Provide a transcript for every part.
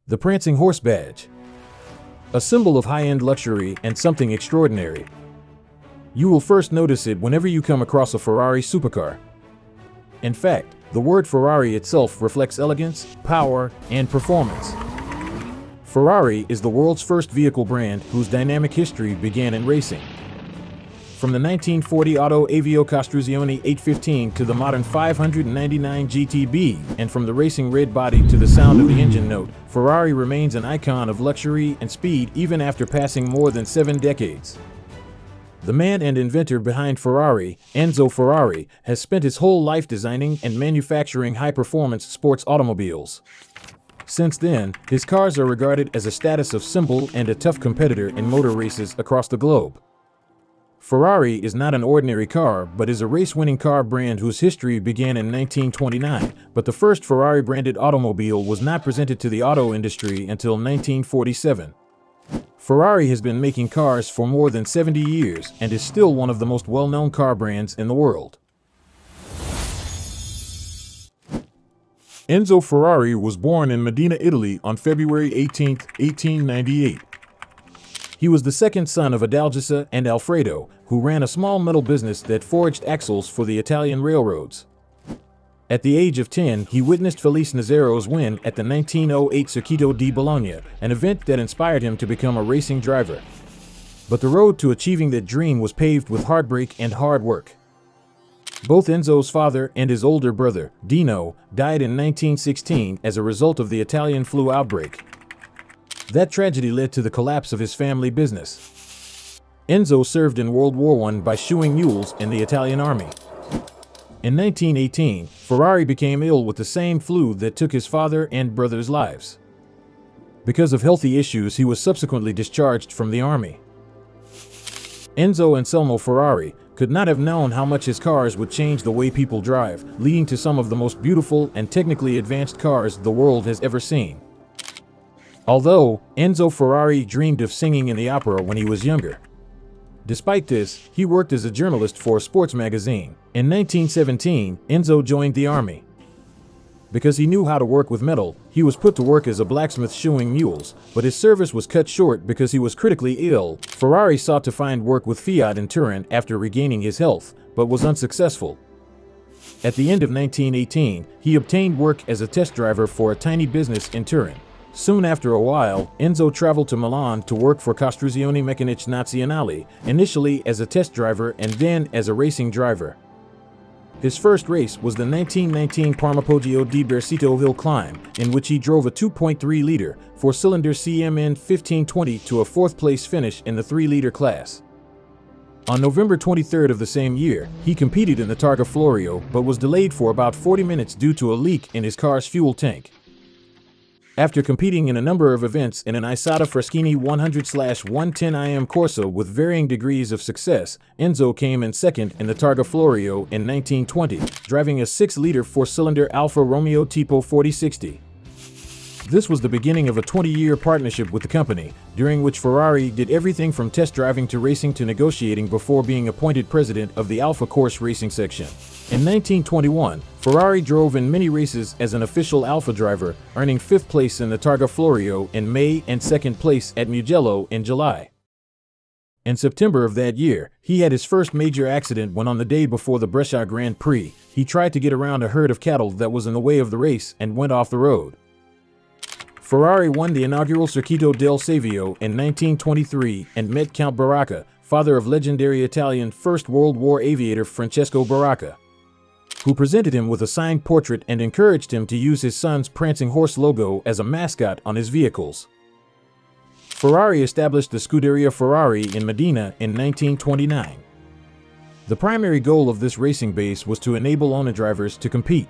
The prancing horse badge. A symbol of high-end luxury and something extraordinary. You will first notice it whenever you come across a Ferrari supercar. In fact, the word Ferrari itself reflects elegance, power, and performance. Ferrari is the world's first vehicle brand whose dynamic history began in racing. From the 1940 Auto Avio Costruzione 815 to the modern 599 GTB, and from the racing red body to the sound of the engine note, Ferrari remains an icon of luxury and speed even after passing more than 7 decades. The man and inventor behind Ferrari, Enzo Ferrari, has spent his whole life designing and manufacturing high-performance sports automobiles. Since then, his cars are regarded as a status of symbol and a tough competitor in motor races across the globe. Ferrari is not an ordinary car, but is a race-winning car brand whose history began in 1929, but the first Ferrari-branded automobile was not presented to the auto industry until 1947. Ferrari has been making cars for more than 70 years and is still one of the most well-known car brands in the world. Enzo Ferrari was born in Modena, Italy on February 18, 1898. He was the second son of Adalgisa and Alfredo, who ran a small metal business that forged axles for the Italian railroads. At the age of 10, he witnessed Felice Nazzaro's win at the 1908 Circuito di Bologna, an event that inspired him to become a racing driver. But the road to achieving that dream was paved with heartbreak and hard work. Both Enzo's father and his older brother, Dino, died in 1916 as a result of the Italian flu outbreak. That tragedy led to the collapse of his family business. Enzo served in World War I by shoeing mules in the Italian army. In 1918, Ferrari became ill with the same flu that took his father and brother's lives. Because of healthy issues, he was subsequently discharged from the army. Enzo Anselmo Ferrari could not have known how much his cars would change the way people drive, leading to some of the most beautiful and technically advanced cars the world has ever seen. Although Enzo Ferrari dreamed of singing in the opera when he was younger. Despite this, he worked as a journalist for a sports magazine. In 1917, Enzo joined the army. Because he knew how to work with metal, he was put to work as a blacksmith shoeing mules, but his service was cut short because he was critically ill. Ferrari sought to find work with Fiat in Turin after regaining his health, but was unsuccessful. At the end of 1918, he obtained work as a test driver for a tiny business in Turin. Soon after a while, Enzo traveled to Milan to work for Costruzioni Meccaniche Nazionale, initially as a test driver and then as a racing driver. His first race was the 1919 Parma-Poggio di Bersito Hill Climb, in which he drove a 2.3-liter, 4-cylinder CMN 1520 to a 4th-place finish in the 3-liter class. On November 23rd of the same year, he competed in the Targa Florio but was delayed for about 40 minutes due to a leak in his car's fuel tank. After competing in a number of events in an Isotta Fraschini 100/110 IM Corsa with varying degrees of success, Enzo came in second in the Targa Florio in 1920, driving a 6-liter 4-cylinder Alfa Romeo Tipo 4060. This was the beginning of a 20-year partnership with the company, during which Ferrari did everything from test driving to racing to negotiating before being appointed president of the Alfa Corse racing section. In 1921, Ferrari drove in many races as an official Alfa driver, earning 5th place in the Targa Florio in May and 2nd place at Mugello in July. In September of that year, he had his first major accident when on the day before the Brescia Grand Prix, he tried to get around a herd of cattle that was in the way of the race and went off the road. Ferrari won the inaugural Circuito del Savio in 1923 and met Count Baracca, father of legendary Italian First World War aviator Francesco Baracca, who presented him with a signed portrait and encouraged him to use his son's prancing horse logo as a mascot on his vehicles. Ferrari established the Scuderia Ferrari in Modena in 1929. The primary goal of this racing base was to enable owner drivers to compete.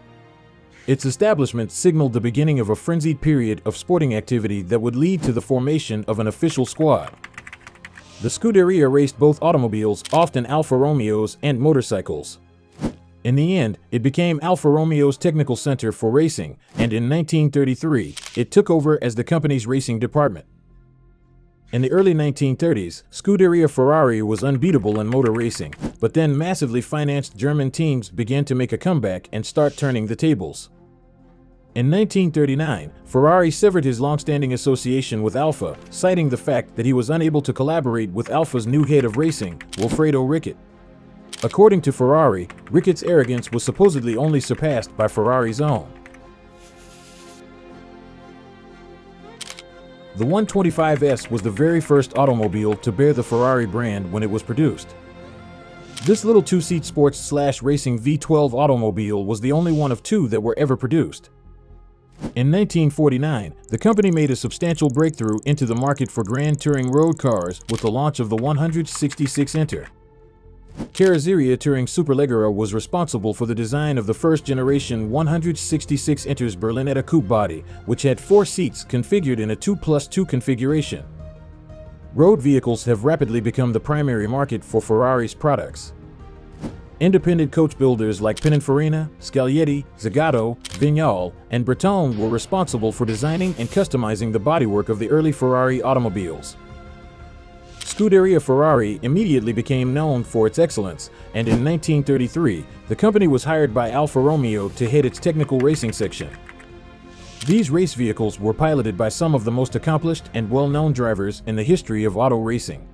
Its establishment signaled the beginning of a frenzied period of sporting activity that would lead to the formation of an official squad. The Scuderia raced both automobiles, often Alfa Romeos, and motorcycles. In the end, it became Alfa Romeo's technical center for racing, and in 1933, it took over as the company's racing department. In the early 1930s, Scuderia Ferrari was unbeatable in motor racing, but then massively financed German teams began to make a comeback and start turning the tables. In 1939, Ferrari severed his long-standing association with Alfa, citing the fact that he was unable to collaborate with Alfa's new head of racing, Wilfredo Ricket. According to Ferrari, Ricket's arrogance was supposedly only surpassed by Ferrari's own. The 125S was the very first automobile to bear the Ferrari brand when it was produced. This little two-seat sports/racing V12 automobile was the only one of two that were ever produced. In 1949, the company made a substantial breakthrough into the market for grand touring road cars with the launch of the 166 Inter. Carrozzeria Touring Superleggera was responsible for the design of the first-generation 166 Inter's Berlinetta coupe body, which had 4 seats configured in a 2+2 configuration. Road vehicles have rapidly become the primary market for Ferrari's products. Independent coach builders like Pininfarina, Scaglietti, Zagato, Vignale, and Breton were responsible for designing and customizing the bodywork of the early Ferrari automobiles. Scuderia Ferrari immediately became known for its excellence, and in 1933, the company was hired by Alfa Romeo to head its technical racing section. These race vehicles were piloted by some of the most accomplished and well-known drivers in the history of auto racing.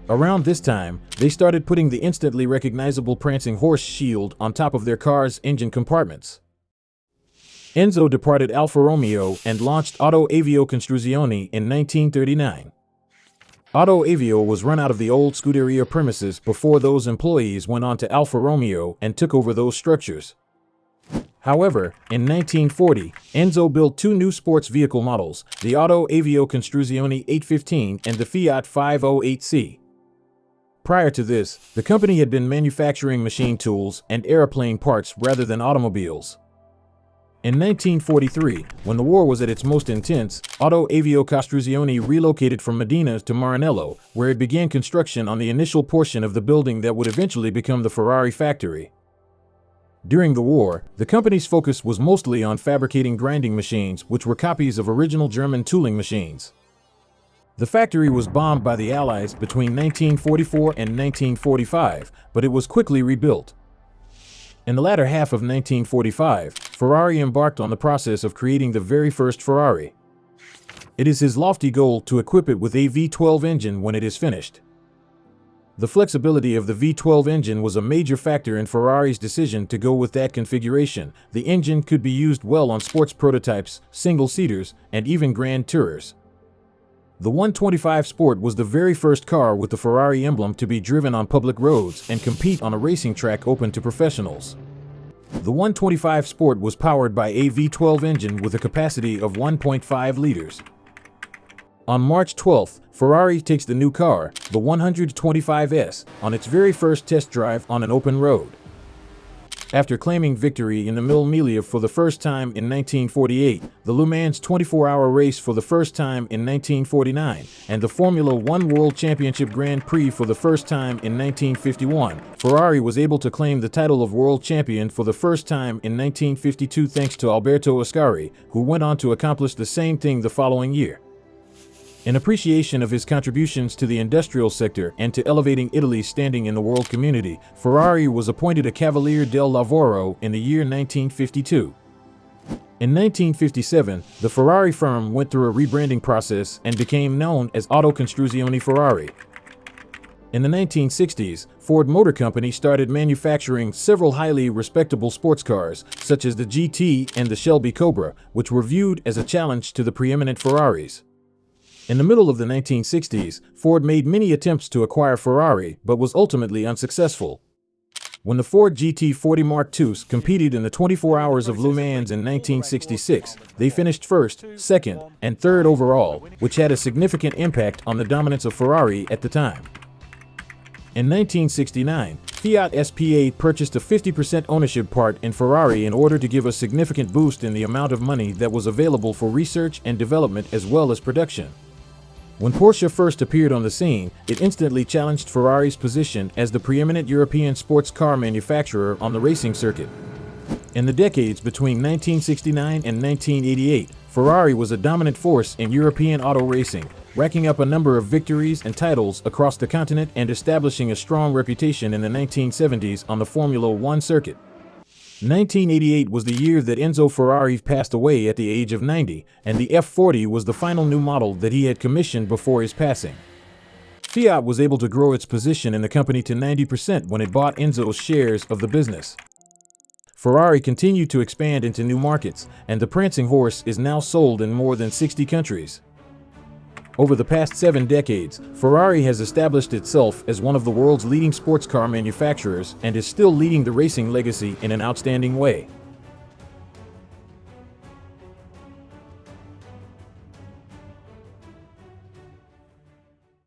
Around this time, they started putting the instantly recognizable prancing horse shield on top of their cars' engine compartments. Enzo departed Alfa Romeo and launched Auto Avio Costruzioni in 1939. Auto Avio was run out of the old Scuderia premises before those employees went on to Alfa Romeo and took over those structures. However, in 1940, Enzo built 2 new sports vehicle models, the Auto Avio Costruzioni 815 and the Fiat 508C. Prior to this, the company had been manufacturing machine tools and airplane parts rather than automobiles. In 1943, when the war was at its most intense, Auto Avio Costruzioni relocated from Modena to Maranello, where it began construction on the initial portion of the building that would eventually become the Ferrari factory. During the war, the company's focus was mostly on fabricating grinding machines, which were copies of original German tooling machines. The factory was bombed by the Allies between 1944 and 1945, but it was quickly rebuilt. In the latter half of 1945, Ferrari embarked on the process of creating the very first Ferrari. It is his lofty goal to equip it with a V12 engine when it is finished. The flexibility of the V12 engine was a major factor in Ferrari's decision to go with that configuration. The engine could be used well on sports prototypes, single-seaters, and even grand tourers. The 125 Sport was the very first car with the Ferrari emblem to be driven on public roads and compete on a racing track open to professionals. The 125 Sport was powered by a V12 engine with a capacity of 1.5 liters. On March 12th, Ferrari takes the new car, the 125S, on its very first test drive on an open road. After claiming victory in the Mille Miglia for the first time in 1948, the Le Mans 24-hour race for the first time in 1949, and the Formula One World Championship Grand Prix for the first time in 1951, Ferrari was able to claim the title of world champion for the first time in 1952 thanks to Alberto Ascari, who went on to accomplish the same thing the following year. In appreciation of his contributions to the industrial sector and to elevating Italy's standing in the world community, Ferrari was appointed a Cavaliere del Lavoro in the year 1952. In 1957, the Ferrari firm went through a rebranding process and became known as Auto Costruzioni Ferrari. In the 1960s, Ford Motor Company started manufacturing several highly respectable sports cars, such as the GT and the Shelby Cobra, which were viewed as a challenge to the preeminent Ferraris. In the middle of the 1960s, Ford made many attempts to acquire Ferrari, but was ultimately unsuccessful. When the Ford GT40 Mark IIs competed in the 24 Hours of Le Mans in 1966, they finished first, second, and third overall, which had a significant impact on the dominance of Ferrari at the time. In 1969, Fiat SPA purchased a 50% ownership part in Ferrari in order to give a significant boost in the amount of money that was available for research and development as well as production. When Porsche first appeared on the scene, it instantly challenged Ferrari's position as the preeminent European sports car manufacturer on the racing circuit. In the decades between 1969 and 1988, Ferrari was a dominant force in European auto racing, racking up a number of victories and titles across the continent and establishing a strong reputation in the 1970s on the Formula One circuit. 1988 was the year that Enzo Ferrari passed away at the age of 90, and the F40 was the final new model that he had commissioned before his passing. Fiat was able to grow its position in the company to 90% when it bought Enzo's shares of the business. Ferrari continued to expand into new markets, and the prancing horse is now sold in more than 60 countries. Over the past 7 decades, Ferrari has established itself as one of the world's leading sports car manufacturers and is still leading the racing legacy in an outstanding way.